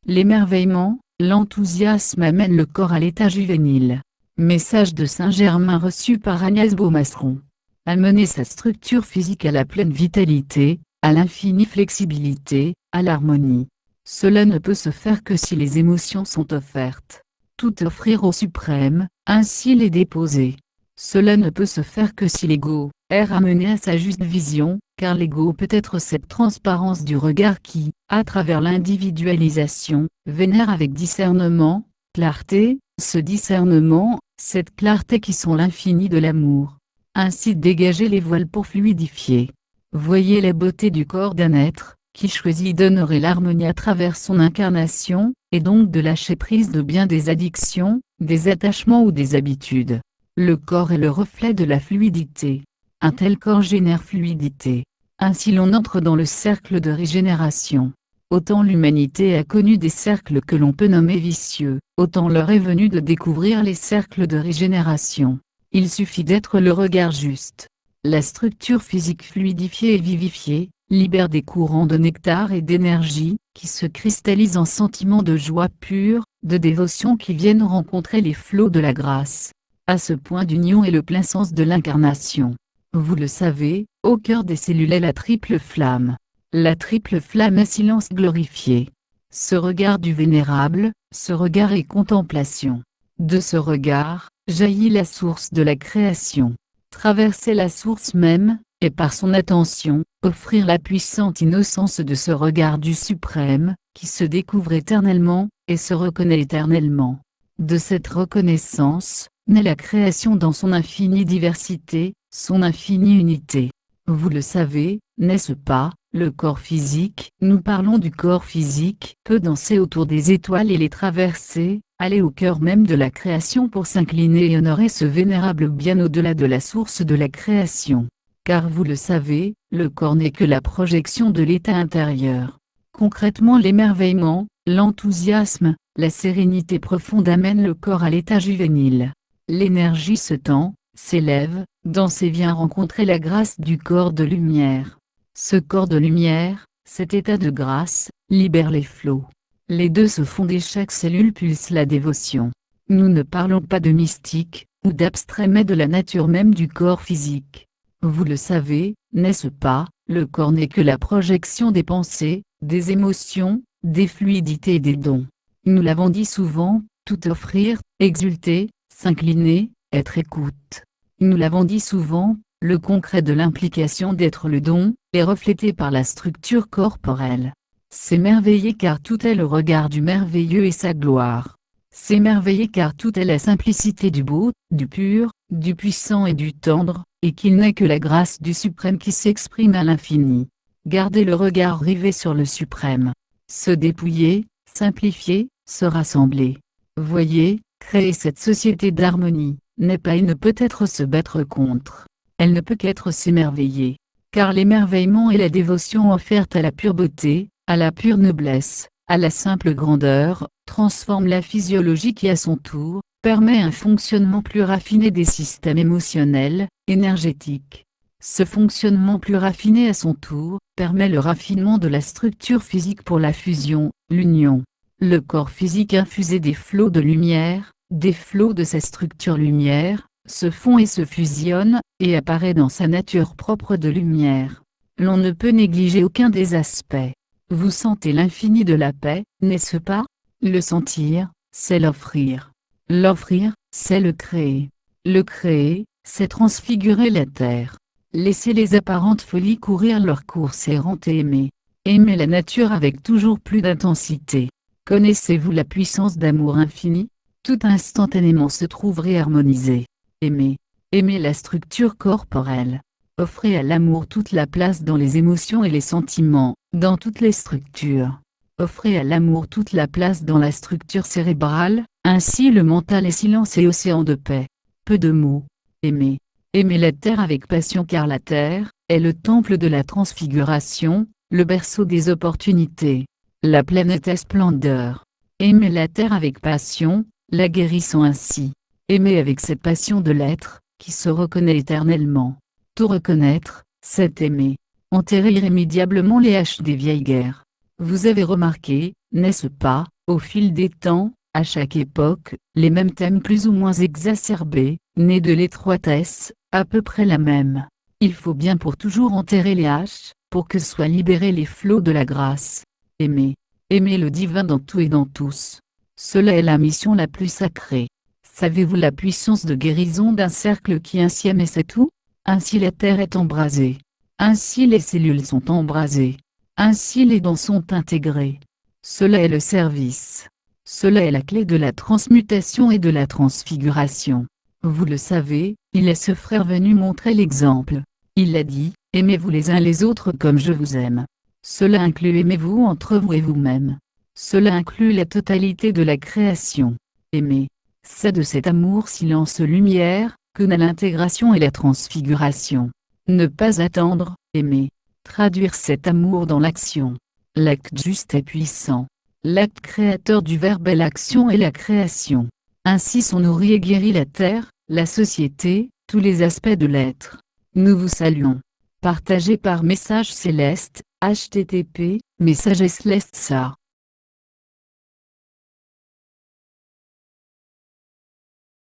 L'émerveillement, l'enthousiasme amène le corps à l'état juvénile. Message de Saint-Germain reçu par Agnès Beaumasseron. Amener sa structure physique à la pleine vitalité, à l'infinie flexibilité, à l'harmonie. Cela ne peut se faire que si les émotions sont offertes. Tout offrir au suprême, ainsi les déposer. Cela ne peut se faire que si l'ego est ramené à sa juste vision, car l'ego peut être cette transparence du regard qui, à travers l'individualisation, vénère avec discernement, clarté, ce discernement, cette clarté qui sont l'infini de l'amour. Ainsi dégager les voiles pour fluidifier. Voyez la beauté du corps d'un être, qui choisit d'honorer l'harmonie à travers son incarnation, et donc de lâcher prise de bien des addictions, des attachements ou des habitudes. Le corps est le reflet de la fluidité. Un tel corps génère fluidité. Ainsi l'on entre dans le cercle de régénération. Autant l'humanité a connu des cercles que l'on peut nommer vicieux, autant l'heure est venue de découvrir les cercles de régénération. Il suffit d'être le regard juste. La structure physique fluidifiée et vivifiée, libère des courants de nectar et d'énergie, qui se cristallisent en sentiments de joie pure, de dévotion qui viennent rencontrer les flots de la grâce. À ce point d'union est le plein sens de l'incarnation. Vous le savez, au cœur des cellules est la triple flamme. La triple flamme est silence glorifié. Ce regard du vénérable, ce regard est contemplation. De ce regard, jaillit la source de la création. Traverser la source même, et par son attention, offrir la puissante innocence de ce regard du suprême, qui se découvre éternellement, et se reconnaît éternellement. De cette reconnaissance, naît la création dans son infinie diversité, son infinie unité. Vous le savez, n'est-ce pas, le corps physique, nous parlons du corps physique, peut danser autour des étoiles et les traverser, aller au cœur même de la création pour s'incliner et honorer ce vénérable bien au-delà de la source de la création. Car vous le savez, le corps n'est que la projection de l'état intérieur. Concrètement l'émerveillement, l'enthousiasme, la sérénité profonde amènent le corps à l'état juvénile. L'énergie se tend, s'élève, danse et vient rencontrer la grâce du corps de lumière. Ce corps de lumière, cet état de grâce, libère les flots. Les deux se fondent et chaque cellule pulse la dévotion. Nous ne parlons pas de mystique, ou d'abstrait mais de la nature même du corps physique. Vous le savez, n'est-ce pas, le corps n'est que la projection des pensées, des émotions, des fluidités et des dons. Nous l'avons dit souvent, tout offrir, exulter, s'incliner, être écoute. Nous l'avons dit souvent, le concret de l'implication d'être le don, est reflété par la structure corporelle. S'émerveiller car tout est le regard du merveilleux et sa gloire. S'émerveiller car tout est la simplicité du beau, du pur, du puissant et du tendre, et qu'il n'est que la grâce du suprême qui s'exprime à l'infini. Garder le regard rivé sur le suprême. Se dépouiller, simplifier, se rassembler. Voyez, créer cette société d'harmonie, n'est pas et ne peut être se battre contre. Elle ne peut qu'être s'émerveiller. Car l'émerveillement est la dévotion offerte à la pure beauté, à la pure noblesse, à la simple grandeur, transforme la physiologie qui à son tour, permet un fonctionnement plus raffiné des systèmes émotionnels, énergétiques. Ce fonctionnement plus raffiné à son tour, permet le raffinement de la structure physique pour la fusion, l'union. Le corps physique infusé des flots de lumière, des flots de sa structure lumière, se fond et se fusionne, et apparaît dans sa nature propre de lumière. L'on ne peut négliger aucun des aspects. Vous sentez l'infini de la paix, n'est-ce pas? Le sentir, c'est l'offrir. L'offrir, c'est le créer. Le créer, c'est transfigurer la terre. Laisser les apparentes folies courir leur course errante et aimer. Aimer la nature avec toujours plus d'intensité. Connaissez-vous la puissance d'amour infini? Tout instantanément se trouve réharmonisé. Aimer. Aimer la structure corporelle. Offrez à l'amour toute la place dans les émotions et les sentiments, dans toutes les structures. Offrez à l'amour toute la place dans la structure cérébrale, ainsi le mental est silence et océan de paix. Peu de mots. Aimer. Aimer la terre avec passion car la terre, est le temple de la transfiguration, le berceau des opportunités. La planète est splendeur. Aimer la terre avec passion, la guérissant ainsi. Aimer avec cette passion de l'être, qui se reconnaît éternellement. Tout reconnaître, c'est aimer. Enterrer irrémédiablement les haches des vieilles guerres. Vous avez remarqué, n'est-ce pas, Au fil des temps, à chaque époque, les mêmes thèmes plus ou moins exacerbés, nés de l'étroitesse, à peu près la même. Il faut bien pour toujours enterrer les haches, pour que soient libérés les flots de la grâce. Aimer. Aimer le divin dans tout et dans tous. Cela est la mission la plus sacrée. Savez-vous la puissance de guérison d'un cercle qui ainsi aime et c'est tout? Ainsi la terre est embrasée. Ainsi les cellules sont embrasées. Ainsi les dons sont intégrés. Cela est le service. Cela est la clé de la transmutation et de la transfiguration. Vous le savez, il est ce frère venu montrer l'exemple. Il a dit, aimez-vous les uns les autres comme je vous aime. Cela inclut aimez-vous entre vous et vous-même. Cela inclut la totalité de la création. Aimer. C'est de cet amour silence-lumière, que naît l'intégration et la transfiguration. Ne pas attendre, aimer. Traduire cet amour dans l'action. L'acte juste est puissant. L'acte créateur du verbe est l'action et la création. Ainsi sont nourris et guéris la terre, la société, tous les aspects de l'être. Nous vous saluons. Partagé par Message Céleste, http, messagesceleste.sa.